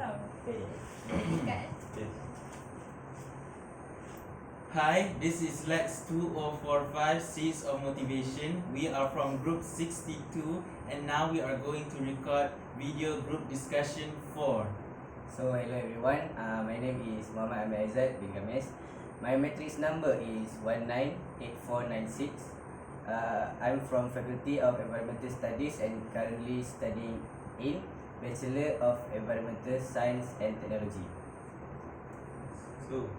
tau. Okay. Kat. Okay. Hi, this is LAX 2045 Seeds of Motivation. We are from group 62 and now we are going to record video group discussion 4. So hello everyone. My name is Muhammad Amir Aizat bin Games. My matrix number is 198496. I'm from Faculty of Environmental Studies and currently studying in Bachelor of Environmental Science and Technology. So,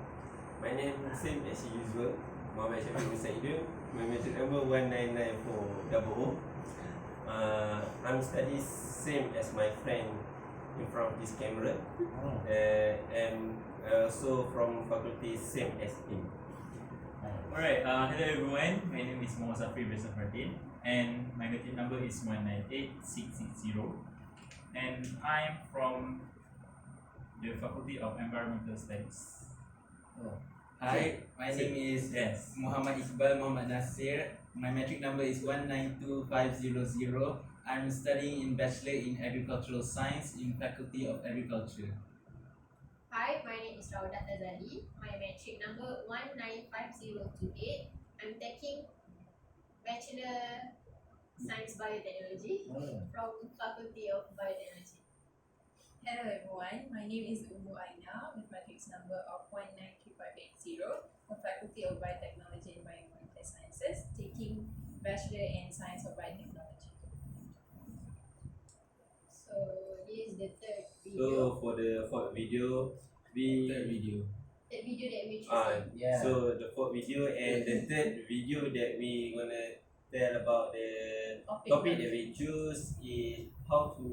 my name same as usual, Muhammad Syafiq bin Saidul. My matric number 199400. I'm studying same as my friend in front of this camera. And also from faculty same as him. Alright, hello everyone. My name is Muhammad Safri bin Safardin and my matric number is 198660. And I'm from the Faculty of Environmental Studies. Hi, my name is Yes. Muhammad Iqbal Muhammad Nasir. My metric number is 192500. I'm studying in Bachelor in Agricultural Science in Faculty of Agriculture. Hi, my name is Raudat Nazali. My metric number 195028. I'm taking Bachelor Science Biotechnology from Faculty of Biotechnology. Hello everyone, my name is Umu Aina with matrix number of 193580 from Faculty of Biotechnology and Biomedical Sciences, taking Bachelor in Science of Biotechnology. So this is the third video. So for the fourth video, we Third video. Third video that we choose. Yeah. so the fourth video and the third video that we gonna tell about the topic that we choose is how to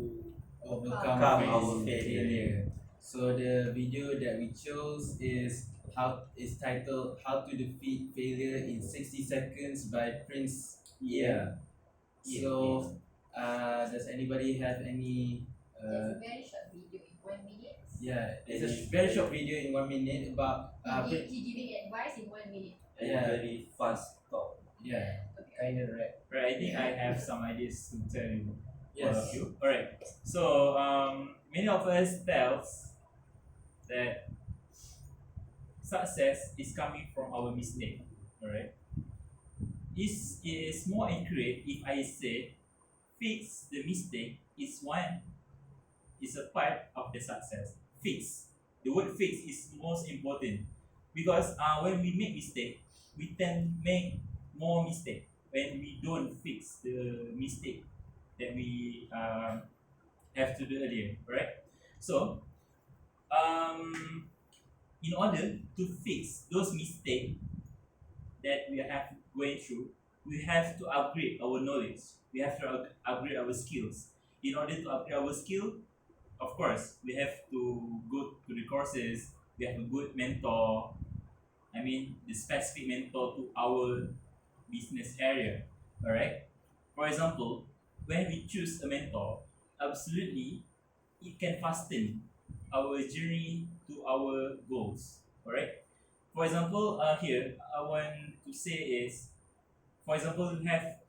Overcome our failure. So the video that we chose is titled "How to Defeat Failure in 60 Seconds" by Prince Ia. So, does anybody have any? It's a very short video in 1 minute. Yeah, it's a very short video in 1 minute about. He giving advice in 1 minute. and Yeah. very fast talk. Yeah. Kind of rap. Right, I think I have some ideas to tell you. All of Yes. you. Alright. So many of us tells that success is coming from our mistake. Alright. It is more accurate if I say fix the mistake is a part of the success. Fix. The word fix is most important because when we make mistake, we tend make more mistake when we don't fix the mistake that we have to do earlier, right? So, in order to fix those mistakes that we have going through, we have to upgrade our knowledge. We have to upgrade our skills. In order to upgrade our skill, of course, we have to go to the courses. We have a good mentor. I mean, the specific mentor to our business area. All right. For example, when we choose a mentor, absolutely, it can fasten our journey to our goals. All right. For example, here I want to say is, for example, you have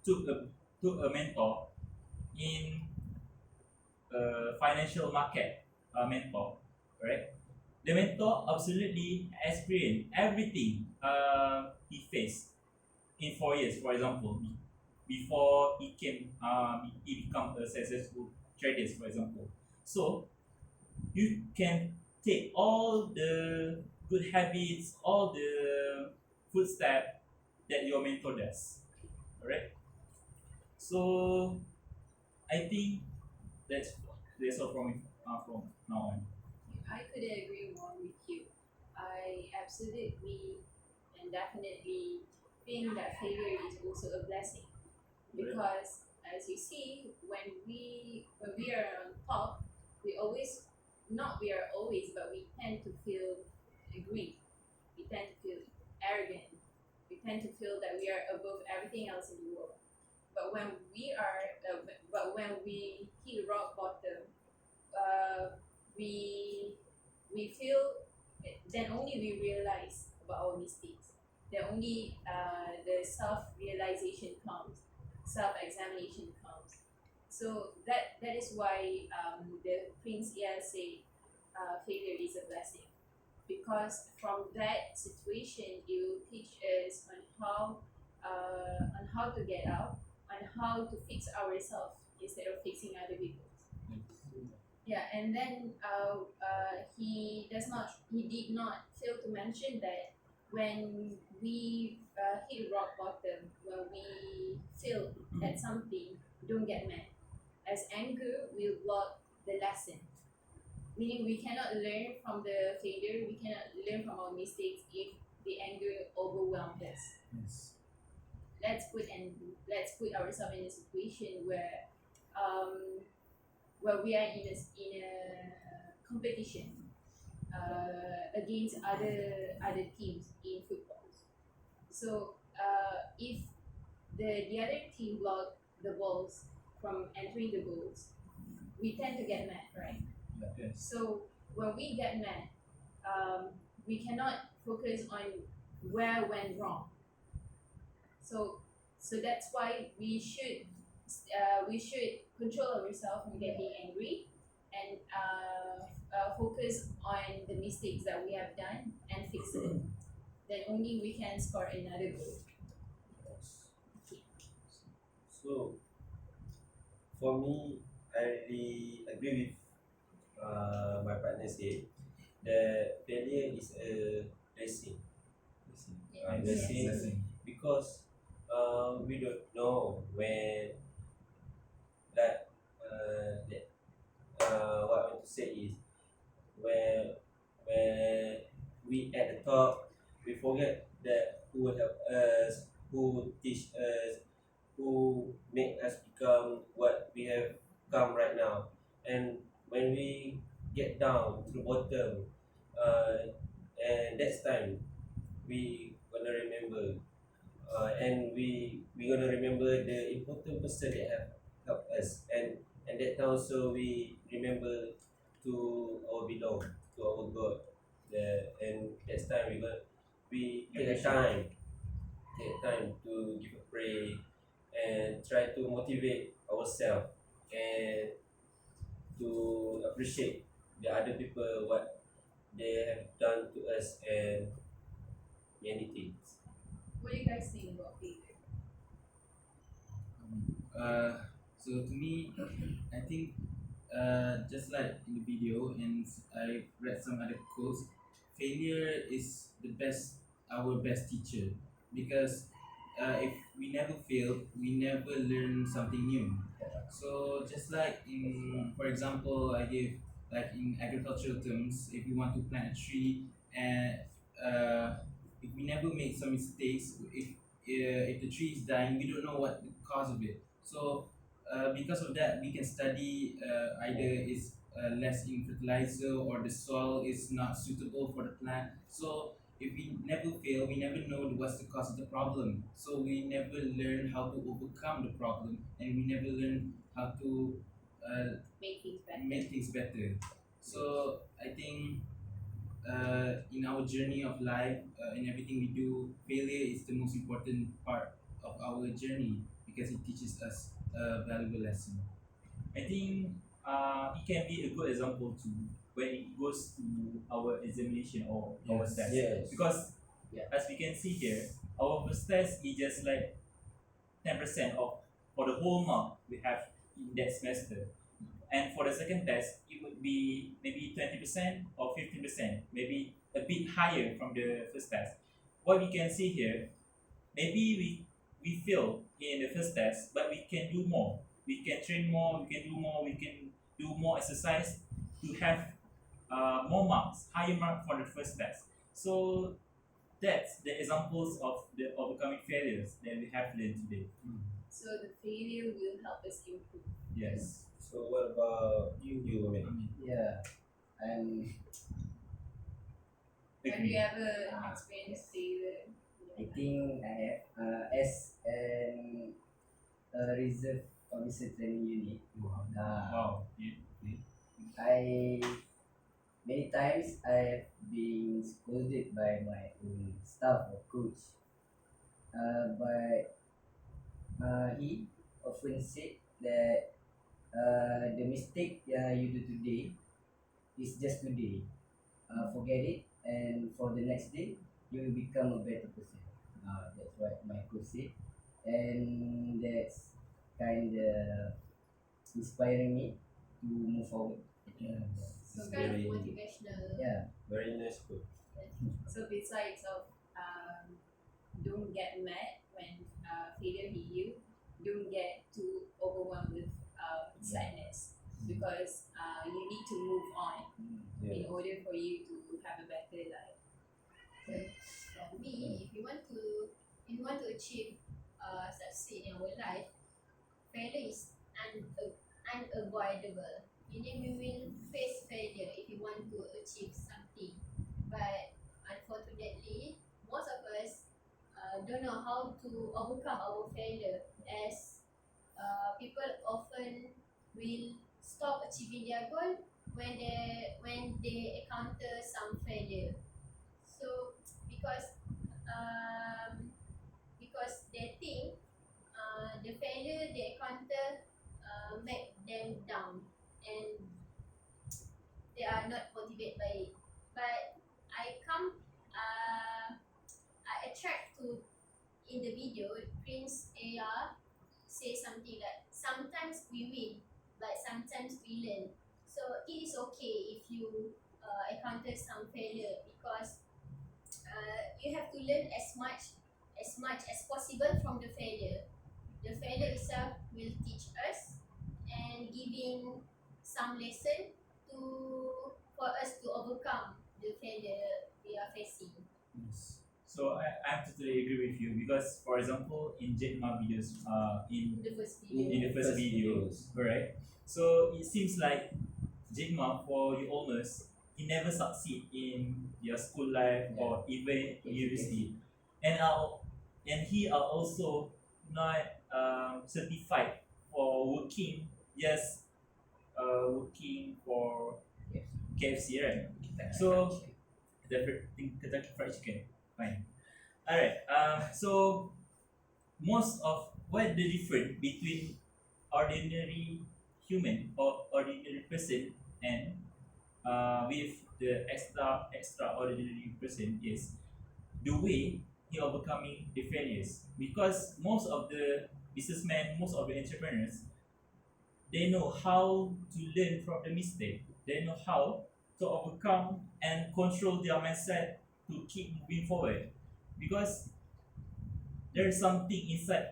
took a mentor in financial market mentor, right? The mentor absolutely experienced everything he faced in 4 years, for example, before he become a successful trader, for example. So you can take all the good habits, all the footsteps that your mentor does. Alright. So I think that's all from now on. I couldn't agree more with you. I absolutely and definitely think that failure is also a blessing because as you see when we are on top we always not we are always but we tend to feel greedy, we tend to feel arrogant, we tend to feel that we are above everything else in the world, but when we hit rock bottom, we feel then only we realize about our mistakes, then only the self-realization comes, self-examination comes. So that that is why the Prince Ia say failure is a blessing, because from that situation it will teach us on how to get out, on how to fix ourselves instead of fixing other people. Yeah, and then he did not fail to mention that when we hit rock bottom, when we fail at something, don't get mad, as anger will block the lesson. Meaning we cannot learn from the failure, we cannot learn from our mistakes if the anger overwhelmed us. Yes. Let's put ourselves in a situation um, where we are in a competition against other teams in football. So if the other team block the balls from entering the goals, we tend to get mad, right? Yes. So when we get mad, we cannot focus on where went wrong. So that's why we should control ourselves from getting angry and focus on the mistakes that we have done and fix it. Then only we can score another goal. So for me, I really agree with my partner said that failure is a blessing. Yeah. Blessing because we don't know when that what I want to say is when we at the top, we forget that who will help us, who teach us, who make us become what we have come right now. And when we get down to the bottom, and that's time we gonna remember, and we gonna remember the important person that have helped us, and that time also we remember to our belong to our God. And that's time we take a time to give a pray and try to motivate ourselves and to appreciate the other people what they have done to us and many things. What do you guys think about failure? So to me, I think just like in the video, and I read some other quotes, failure is the best, our best teacher, because if we never fail, we never learn something new. So just like in, for example, I give like in agricultural terms, if you want to plant a tree and if we never make some mistakes, if the tree is dying, we don't know what the cause of it. So because of that, we can study either it's less in fertilizer or the soil is not suitable for the plant. So if we never fail, we never know what's the cause of the problem. So we never learn how to overcome the problem, and we never learn how to Make things better. make things better. So I think in our journey of life, in everything we do, failure is the most important part of our journey because it teaches us a valuable lesson. I think it can be a good example to when it goes to our examination or our Yes. test. Yes. Because Yeah. as we can see here, our first test is just like 10% of for the whole mark we have in that semester. And for the second test, it would be maybe 20% or 15%, maybe a bit higher from the first test. What we can see here, maybe we fail in the first test, but we can do more. We can train more, we can do more, we can do more exercise to have more marks, higher mark for the first test. So that's the examples of the overcoming failures that we have learned today. So the failure will help us improve. Yes. So what about you, Amit? Yeah, I'm. Have you Agree. ever experienced failure? I think I have. As a reserve officer training unit. Wow. I many times I have been scolded by my own staff or coach. But he often said that the mistake you do today is just today. Forget it, and for the next day, you will become a better person. That's what my coach said, and that's kind of inspiring me to move forward. So It's kind of very- motivational. Yeah, Very nice quote. So besides of don't get mad when failure hit you, don't get too overwhelmed with sadness because you need to move on in Yeah. order for you to have a better life. For me, if you want to achieve succeed in our life, failure is unavoidable. Meaning we will face failure if you want to achieve something. But unfortunately, most of us don't know how to overcome our failure as people often will stop achieving their goal when they encounter some failure. So um, because they think the failure they encounter make them down and they are not motivated by it. But I come I attract to in the video Prince AR say something that sometimes we win but sometimes we learn. So it is okay if you encounter some failure because you have to learn as much as possible from the failure. The failure itself will teach us and giving some lesson to for us to overcome the failure we are facing. Yes. So I totally agree with you because, for example, in Jack Ma videos, In the first video. in the first First video, videos. correct? So it seems like Jack Ma, for you honest, he never succeed in your school life or even university, and he are also not certified for working. Yes, working for KFC, right? So the Kentucky Fried Chicken, fine. Alright. So most of what the difference between ordinary human or ordinary person and with the extraordinary person is the way he overcoming the failures. Because most of the businessmen, most of the entrepreneurs, they know how to learn from the mistake. They know how to overcome and control their mindset to keep moving forward. Because there is something inside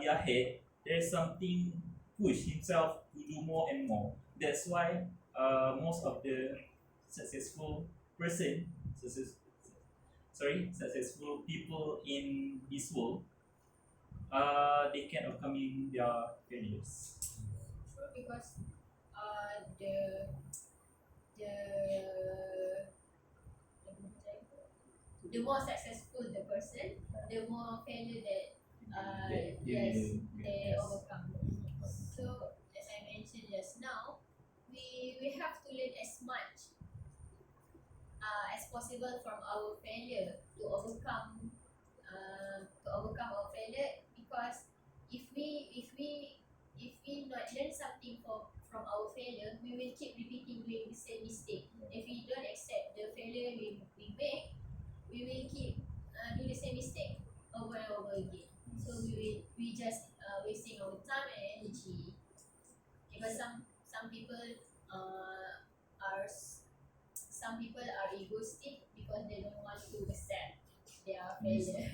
their head. There is something push himself to do more and more. That's why most of the successful person, successful people in this world, they can overcoming their failures. True, because the the more successful the person, the more failure that yes they overcome. So as I mentioned just now, we have to learn as much as possible from our failure to overcome our failure because if we not learn something from our failure, we will keep repeating doing the same mistake. If we don't accept the failure we make, we will keep do the same mistake over and over again. So we just wasting our time and energy. Because some people are some people are egoistic because they don't want to accept their failure.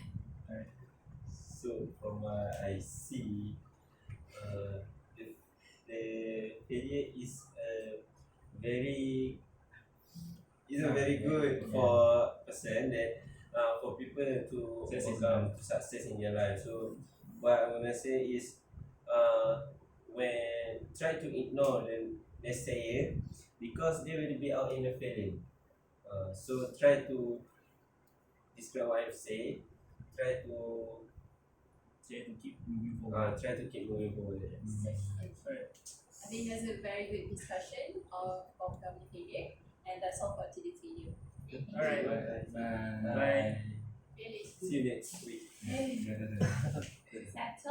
So from what I see, the failure is very a very good for person that for people to overcome to success in their life. So what I wanna say is when try to ignore the naysayer because they will be out in a failing. So try to describe what I've said. Try to Keep moving forward. try to keep moving forward. I think that's a very good discussion of overcoming failure, and that's all for today's video. Alright. Bye. Bye. Really See you next week. That's all.